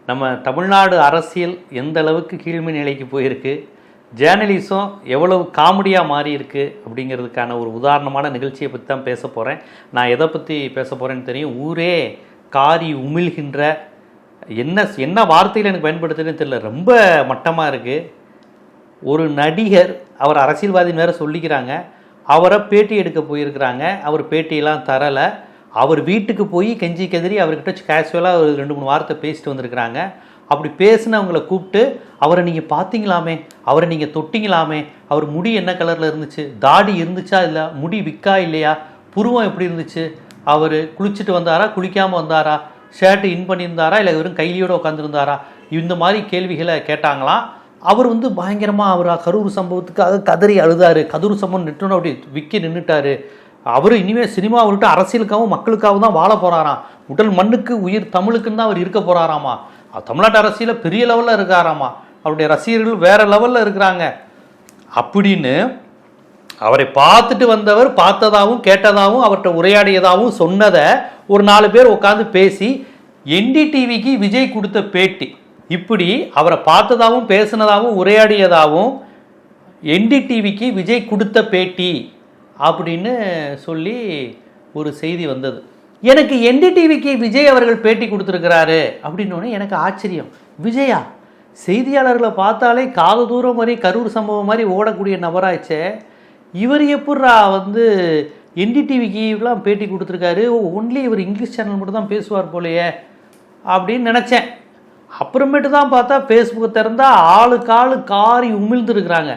நம்ம தமிழ்நாடு அரசியல் எந்த அளவுக்கு கீழ்மை நிலைக்கு போயிருக்கு, ஜேர்னலிசம் எவ்வளவு காமெடியாக மாறி இருக்கு அப்படிங்கிறதுக்கான ஒரு உதாரணமான நிகழ்ச்சியை பற்றி தான் பேச போகிறேன். நான் எதை பற்றி பேச போகிறேன்னு தெரியும். ஊரே காரி உமிழ்கின்ற என்ன வார்த்தையில் எனக்கு பயன்படுத்துறதுன்னு தெரியல, ரொம்ப மட்டமாக இருக்குது. ஒரு நடிகர், அவர் அரசியல்வாதின்னு வேறு சொல்லிக்கிறாங்க, அவரை பேட்டி எடுக்க போயிருக்கிறாங்க. அவர் பேட்டியெல்லாம் தரலை. அவர் வீட்டுக்கு போய் கெஞ்சி கெதிரி அவர்கிட்ட கேஷுவலாக ஒரு 2-3 வார்த்தை பேசிட்டு வந்திருக்கிறாங்க. அப்படி பேசினவங்களை கூப்பிட்டு, அவரை நீங்கள் பார்த்தீங்களாமே, அவரை நீங்கள் தொட்டிங்களாமே, அவர் முடி என்ன கலரில் இருந்துச்சு, தாடி இருந்துச்சா இல்லை, முடி விற்கா இல்லையா, புருவம் எப்படி இருந்துச்சு, அவர் குளிச்சுட்டு வந்தாரா குளிக்காமல் வந்தாரா, ஷர்ட்டு இன் பண்ணியிருந்தாரா இல்லை வெறும் கைலியோடு உட்காந்துருந்தாரா, இந்த மாதிரி கேள்விகளை கேட்டாங்களாம். அவர் பயங்கரமாக அவர் கரூர் சம்பவத்துக்காக கதறி அழுதாரு. கரூர் சம்பவம் நிட்டுன்னு அப்படி விற்க நின்றுட்டார். அவர் இனிமேல் சினிமா விட்டு அரசியலுக்காகவும் மக்களுக்காகவும் தான் வாழ போகிறாராம். உடல் மண்ணுக்கு உயிர் தமிழுக்குன்னு தான் அவர் இருக்க போகிறாராமா. தமிழ்நாட்டு அரசியலில் பெரிய லெவலில் இருக்காராமா. அவருடைய ரசிகர்கள் வேறு லெவலில் இருக்கிறாங்க அப்படின்னு அவரை பார்த்துட்டு வந்தவர் பார்த்ததாகவும் கேட்டதாகவும் அவர்கிட்ட உரையாடியதாகவும் சொன்னதை ஒரு 4 பேர் உட்காந்து பேசி NDTVக்கு விஜய் கொடுத்த பேட்டி, இப்படி அவரை பார்த்ததாகவும் பேசினதாகவும் உரையாடியதாகவும் NDTVக்கு விஜய் கொடுத்த பேட்டி அப்படின்னு சொல்லி ஒரு செய்தி வந்தது. எனக்கு NDTVக்கு விஜய் அவர்கள் பேட்டி கொடுத்துருக்கிறாரு அப்படின்னோடனே எனக்கு ஆச்சரியம். விஜயா, செய்தியாளர்களை பார்த்தாலே காது தூரம் மாதிரி கரூர் சம்பவம் மாதிரி ஓடக்கூடிய நபராச்சே, இவர் எப்பட்றா NDTVக்குலாம் பேட்டி கொடுத்துருக்காரு, ஒன்லி இவர் இங்கிலீஷ் சேனல் மட்டும் தான் பேசுவார் போலையே அப்படின்னு நினச்சேன். அப்புறமேட்டு தான் பார்த்தா ஃபேஸ்புக்கை திறந்தால் ஆளுக்கு ஆள் காரி உமிழ்ந்துருக்குறாங்க.